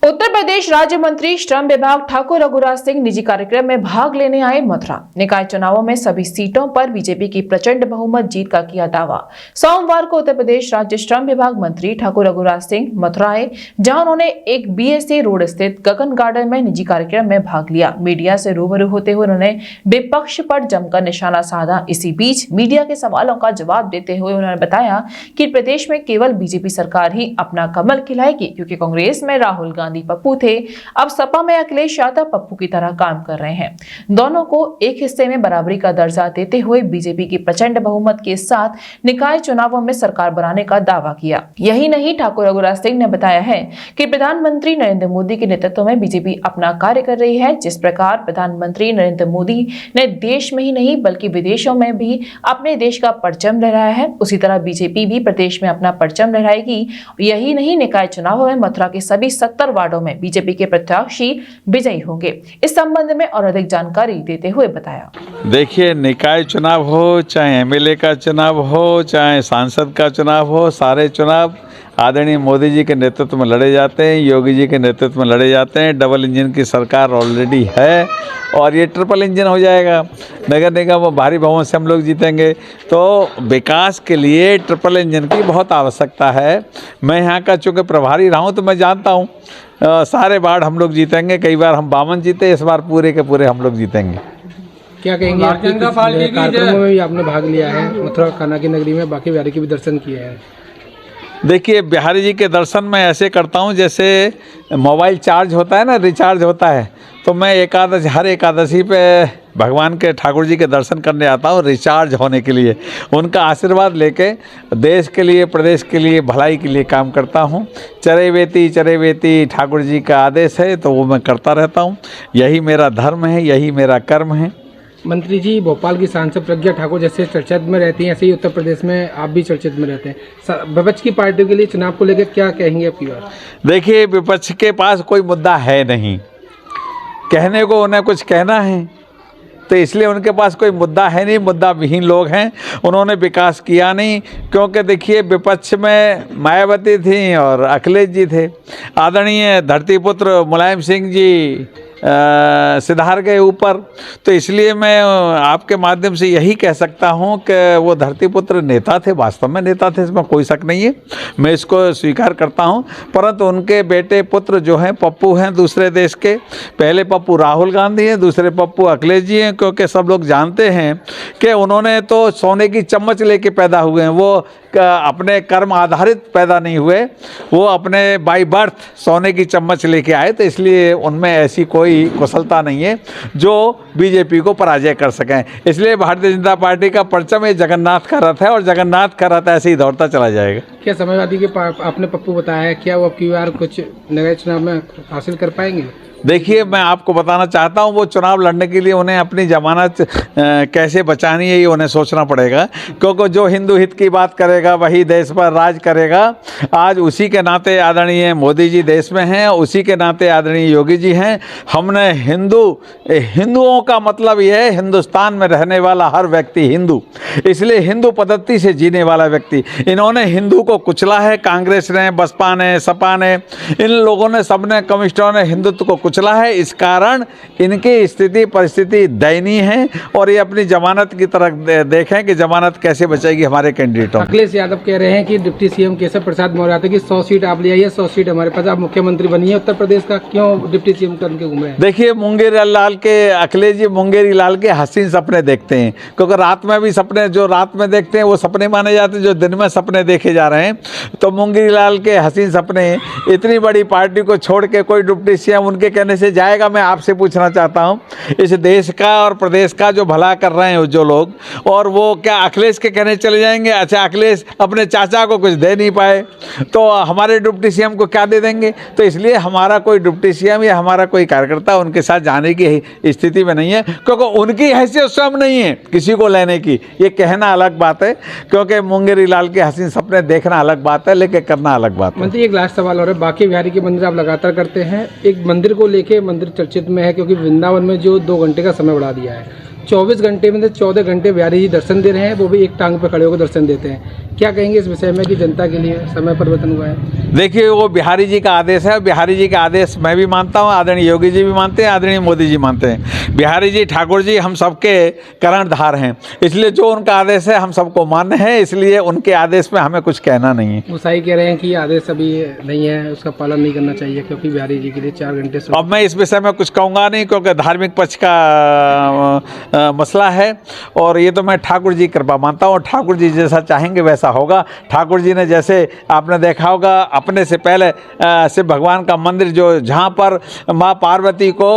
उत्तर प्रदेश राज्य मंत्री श्रम विभाग ठाकुर रघुराज सिंह निजी कार्यक्रम में भाग लेने आए मथुरा। निकाय चुनावों में सभी सीटों पर बीजेपी की प्रचंड बहुमत जीत का किया दावा। सोमवार को उत्तर प्रदेश राज्य श्रम विभाग मंत्री ठाकुर रघुराज सिंह मथुरा आए, जहां उन्होंने एक बीएसए रोड स्थित गगन गार्डन में निजी कार्यक्रम में भाग लिया। मीडिया से रूबरू होते हुए उन्होंने विपक्ष पर जमकर निशाना साधा। इसी बीच मीडिया के सवालों का जवाब देते हुए उन्होंने बताया कि प्रदेश में केवल बीजेपी सरकार ही अपना कमल खिलाएगी, क्योंकि कांग्रेस में राहुल गांधी पप्पू थे, अब सपा में अखिलेश यादव पप्पू की तरह काम कर रहे हैं। दोनों को एक हिस्से में बराबरी का दर्जा देते हुए बीजेपी की प्रचंड बहुमत के साथ निकाय चुनावों में सरकार बनाने का दावा किया। यही नहीं, ठाकुर रघुराज सिंह ने बताया है कि प्रधानमंत्री नरेंद्र मोदी के नेतृत्व में बीजेपी अपना कार्य कर रही है। जिस प्रकार प्रधानमंत्री नरेंद्र मोदी ने देश में ही नहीं बल्कि विदेशों में भी अपने देश का परचम लहराया है, उसी तरह बीजेपी भी प्रदेश में अपना परचम लहराएगी। यही नहीं, निकाय चुनावों में मथुरा के सभी 70 वार्डों में बीजेपी के प्रत्याशी विजयी होंगे। इस संबंध में और अधिक जानकारी देते हुए बताया। देखिए, निकाय चुनाव हो, चाहे एमएलए का चुनाव हो, चाहे सांसद का चुनाव हो, सारे चुनाव आदरणीय मोदी जी के नेतृत्व में लड़े जाते हैं, योगी जी के नेतृत्व में लड़े जाते हैं। डबल इंजन की सरकार ऑलरेडी है और ये ट्रिपल इंजन हो जाएगा। नगर निगम भारी बहुमत से हम लोग जीतेंगे, तो विकास के लिए ट्रिपल इंजन की बहुत आवश्यकता है। मैं यहाँ का चूँकि प्रभारी रहा हूँ तो मैं जानता हूँ सारे वार्ड हम लोग जीतेंगे। कई बार हम 52 जीते, इस बार पूरे के पूरे हम लोग जीतेंगे। क्या कहेंगे, कार्यक्रमों में भी आपने भाग लिया है, मथुरा कान्हा की नगरी में बाकी बिहारी के भी दर्शन किए हैं। देखिए, बिहारी जी के दर्शन मैं ऐसे करता हूँ जैसे मोबाइल चार्ज होता है ना, रिचार्ज होता है, तो मैं हर एकादशी पे भगवान के ठाकुर जी के दर्शन करने आता हूँ रिचार्ज होने के लिए। उनका आशीर्वाद लेके देश के लिए, प्रदेश के लिए, भलाई के लिए काम करता हूँ। चरेवेती ठाकुर जी का आदेश है तो वो मैं करता रहता हूँ। यही मेरा धर्म है, यही मेरा कर्म है। मंत्री जी, भोपाल की सांसद प्रज्ञा ठाकुर जैसे चर्चित में रहती हैं, ऐसे ही उत्तर प्रदेश में आप भी चर्चित में रहते हैं। विपक्ष की पार्टियों के लिए चुनाव को लेकर क्या कहेंगे आपकी बात? देखिए, विपक्ष के पास कोई मुद्दा है नहीं, कहने को उन्हें कुछ कहना है तो इसलिए उनके पास कोई मुद्दा है नहीं। मुद्दा विहीन लोग हैं, उन्होंने विकास किया नहीं। क्योंकि देखिए, विपक्ष में मायावती थी और अखिलेश जी थे। आदरणीय धरतीपुत्र मुलायम सिंह जी सिधार गए ऊपर, तो इसलिए मैं आपके माध्यम से यही कह सकता हूं कि वो धरतीपुत्र नेता थे, वास्तव में नेता थे, इसमें कोई शक नहीं है, मैं इसको स्वीकार करता हूं। परंतु उनके बेटे पुत्र जो हैं पप्पू हैं दूसरे देश के, पहले पप्पू राहुल गांधी हैं, दूसरे पप्पू अखिलेश जी हैं। क्योंकि सब लोग जानते हैं कि उन्होंने तो सोने की चम्मच लेके पैदा हुए हैं, वो अपने कर्म आधारित पैदा नहीं हुए, वो अपने बाई बर्थ सोने की चम्मच लेके आए। तो इसलिए उनमें ऐसी कोई कुशलता नहीं है जो बीजेपी को पराजय कर सकें। इसलिए भारतीय जनता पार्टी का परचम जगन्नाथ का रथ है और जगन्नाथ का रथ ऐसे ही दौड़ता चला जाएगा। क्या समाजवादी के आपने पप्पू बताया है, क्या वो अब की बार कुछ नगर चुनाव में हासिल कर पाएंगे? देखिए, मैं आपको बताना चाहता हूं, वो चुनाव लड़ने के लिए उन्हें अपनी जमानत कैसे बचानी है ये उन्हें सोचना पड़ेगा। क्योंकि जो हिंदू हित की बात करेगा वही देश पर राज करेगा। आज उसी के नाते आदरणीय मोदी जी देश में हैं, उसी के नाते आदरणीय योगी जी हैं। हमने हिंदुओं का मतलब यह है हिंदुस्तान में रहने वाला हर व्यक्ति हिंदू, इसलिए हिंदू पद्धति से जीने वाला व्यक्ति। इन्होंने हिंदू को कुचला है, कांग्रेस ने, बसपा ने, सपा ने, इन लोगों ने, सबने, कम्युनिस्टों ने हिंदुत्व को कुचला है। इस कारण इनकी स्थिति परिस्थिति दयनीय है और ये अपनी जमानत की तरफ देखें कि जमानत कैसे बचेगी हमारे कैंडिडेटों। अखिलेश यादव कह रहे हैं कि डिप्टी सीएम केशव प्रसाद मौर्य की 100 सीट आप ले आइए, 100 सीट हमारे पास, आप मुख्यमंत्री बनिए। उत्तर प्रदेश का क्यों डिप्टी सीएम करके घूम रहे हैं? देखिए, अखिलेश जी मुंगेरी लाल के हसीन सपने देखते हैं, क्योंकि रात में भी सपने जो रात में देखते हैं वो सपने माने जाते हैं जो दिन में सपने देखे जा रहे हैं। तो मुंगेरी लाल के हसीन सपने, इतनी बड़ी पार्टी को छोड़ के कोई डिप्टी सीएम उनके कहने से जाएगा? मैं आपसे पूछना चाहता हूं, इस देश का और प्रदेश का जो भला कर रहे हैं जो लोग, और वो क्या अखिलेश के कहने चले जाएंगे? अच्छा, अखिलेश अपने चाचा को कुछ दे नहीं पाए तो हमारे डिप्टी सीएम को क्या दे देंगे? तो इसलिए हमारा कोई डिप्टी सीएम या हमारा कोई कार्यकर्ता उनके साथ जाने की स्थिति में नहीं है, क्योंकि उनकी हैसियत स्वयं नहीं है किसी को लेने की। ये कहना अलग बात है, क्योंकि मुंगेरी लाल के हसीन सपने देखना अलग बात है, लेकिन करना अलग बात है। मंत्री, एक लास्ट सवाल और है, बाकी बिहारी के मंदिर आप लगातार करते हैं, एक मंदिर को लेके मंदिर चर्चित में है क्योंकि वृंदावन में जो 2 घंटे का समय बढ़ा दिया है, 24 घंटे में से 14 घंटे बिहारी जी दर्शन दे रहे हैं, वो भी एक टांग पर खड़े होकर दर्शन देते हैं। क्या कहेंगे इस विषय में कि जनता के लिए समय परिवर्तन हुआ है? देखिए वो बिहारी जी का आदेश है, बिहारी जी का आदेश मैं भी मानता हूँ, आदरणीय योगी जी भी मानते हैं, आदरणीय मोदी जी मानते हैं। बिहारी जी ठाकुर जी हम सबके कर्णधार हैं, इसलिए जो उनका आदेश है हम सबको मान्य है, इसलिए उनके आदेश में हमें कुछ कहना नहीं है। मुसाई कह रहे हैं कि आदेश अभी नहीं है, उसका पालन नहीं करना चाहिए क्योंकि बिहारी जी के लिए 4 घंटे से अब मैं इस विषय में कुछ कहूँगा नहीं क्योंकि धार्मिक पक्ष का मसला है और ये तो मैं ठाकुर जी की कृपा मानता हूँ। ठाकुर जी जैसा चाहेंगे वैसा होगा। ठाकुर जी ने जैसे आपने देखा होगा अपने से पहले शिव भगवान का मंदिर जो जहाँ पर माँ पार्वती को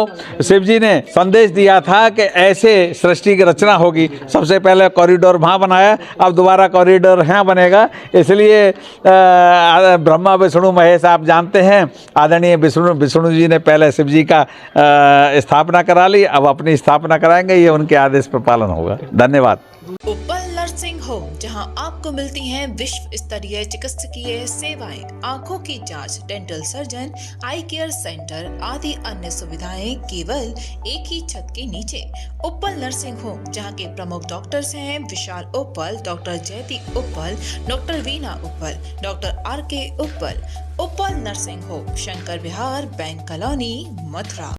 शिव जी ने संदेश दिया था कि ऐसे सृष्टि की रचना होगी, सबसे पहले कॉरिडोर वहाँ बनाया, अब दोबारा कॉरिडोर यहाँ बनेगा। इसलिए ब्रह्मा विष्णु महेश आप जानते हैं, आदरणीय विष्णु जी ने पहले शिव जी का स्थापना करा ली, अब अपनी स्थापना कराएंगे, ये उनके आदेश पर पालन होगा। धन्यवाद। उपल नर्सिंग होम, जहां आपको मिलती हैं विश्व स्तरीय चिकित्सकीय सेवाएं, आंखों की जांच, डेंटल सर्जन, आई केयर सेंटर आदि अन्य सुविधाएं केवल एक ही छत के नीचे। उपल नर्सिंग होम, जहां के प्रमुख डॉक्टर्स हैं विशाल उपल, डॉक्टर जयती उपल, डॉक्टर वीना उपल, डॉक्टर RK उपल। उपल नर्सिंग होम, शंकर विहार, बैंक कॉलोनी, मथुरा।